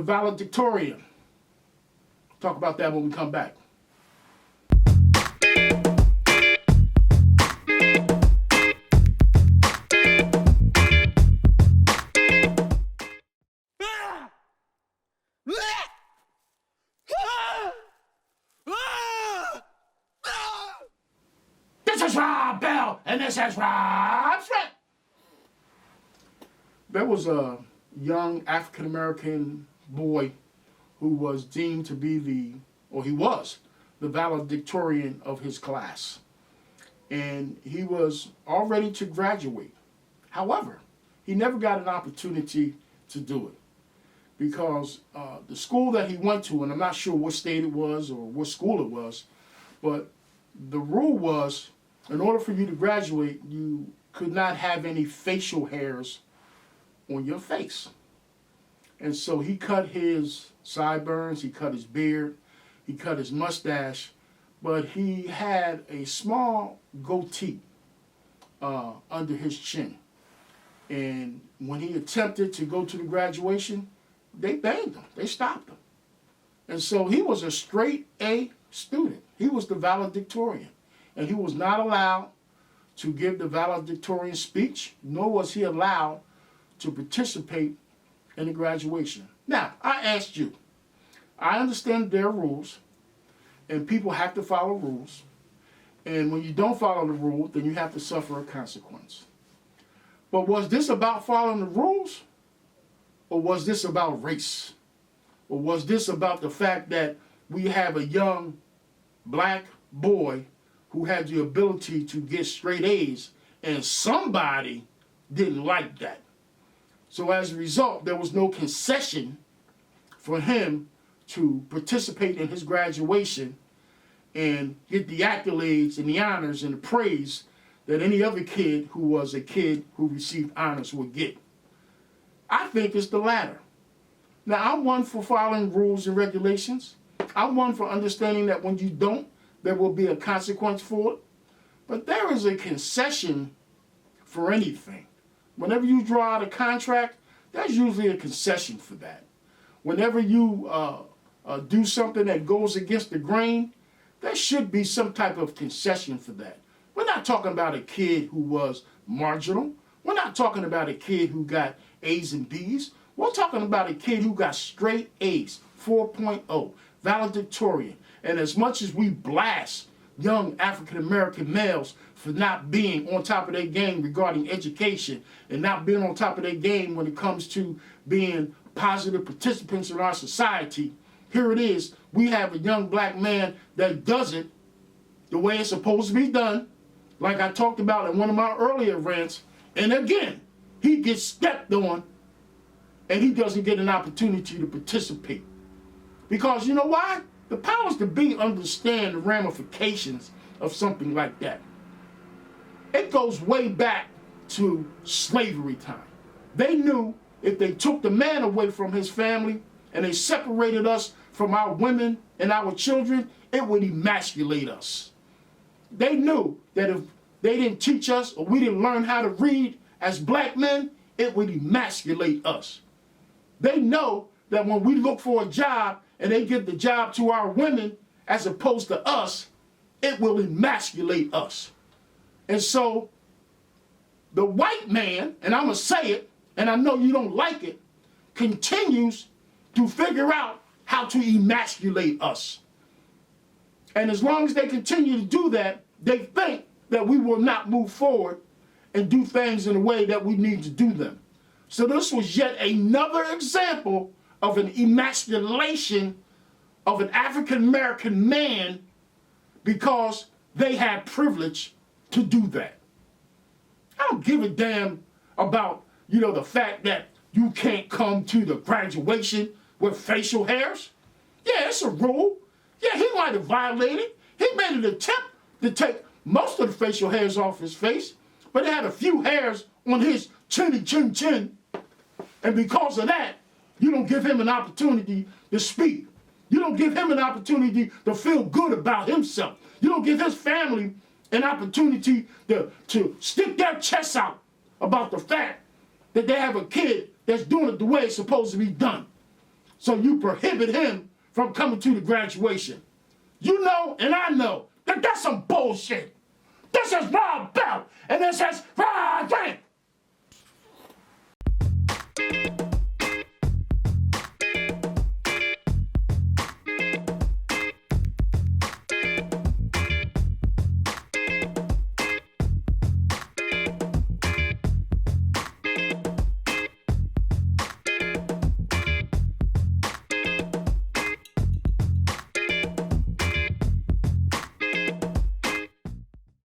Valedictorian. Talk about that when we come back. This is Rob Bell, and this is Rob's Rant. There was a young African-American boy who was deemed to be he was the valedictorian of his class. And he was all ready to graduate. However, he never got an opportunity to do it because the school that he went to, and I'm not sure what state it was or what school it was, but the rule was in order for you to graduate, you could not have any facial hairs on your face. And so he cut his sideburns, he cut his beard, he cut his mustache, but he had a small goatee under his chin. And when he attempted to go to the graduation, they banged him, they stopped him. And so he was a straight A student. He was the valedictorian. And he was not allowed to give the valedictorian speech, nor was he allowed to participate in the graduation. Now, I asked you, I understand there are rules, and people have to follow rules. And when you don't follow the rule, then you have to suffer a consequence. But was this about following the rules? Or was this about race? Or was this about the fact that we have a young black boy who had the ability to get straight A's and somebody didn't like that? So as a result, there was no concession for him to participate in his graduation and get the accolades and the honors and the praise that any other kid who was a kid who received honors would get. I think it's the latter. Now, I'm one for following rules and regulations. I'm one for understanding that when you don't, there will be a consequence for it. But there is a concession for anything. Whenever you draw out a contract, there's usually a concession for that. Whenever you do something that goes against the grain, there should be some type of concession for that. We're not talking about a kid who was marginal. We're not talking about a kid who got A's and B's. We're talking about a kid who got straight A's, 4.0, valedictorian. And as much as we blast young African-American males for not being on top of their game regarding education and not being on top of their game when it comes to being positive participants in our society, here it is. We have a young black man that does it the way it's supposed to be done, like I talked about in one of my earlier rants. And again, he gets stepped on and he doesn't get an opportunity to participate. Because you know why? The powers that be understand the ramifications of something like that. It goes way back to slavery time. They knew if they took the man away from his family and they separated us from our women and our children, it would emasculate us. They knew that if they didn't teach us or we didn't learn how to read as black men, it would emasculate us. They know that when we look for a job and they give the job to our women as opposed to us, it will emasculate us. And so the white man, and I'm going to say it, and I know you don't like it, continues to figure out how to emasculate us. And as long as they continue to do that, they think that we will not move forward and do things in the way that we need to do them. So this was yet another example of an emasculation of an African-American man because they had privilege to do that. I don't give a damn about, the fact that you can't come to the graduation with facial hairs. Yeah, it's a rule. Yeah, he might have violated. He made an attempt to take most of the facial hairs off his face, but he had a few hairs on his chin. And because of that, you don't give him an opportunity to speak. You don't give him an opportunity to feel good about himself. You don't give his family an opportunity to stick their chests out about the fact that they have a kid that's doing it the way it's supposed to be done. So you prohibit him from coming to the graduation. You know, and I know, that that's some bullshit. This is Rob Bell, and this is Rant.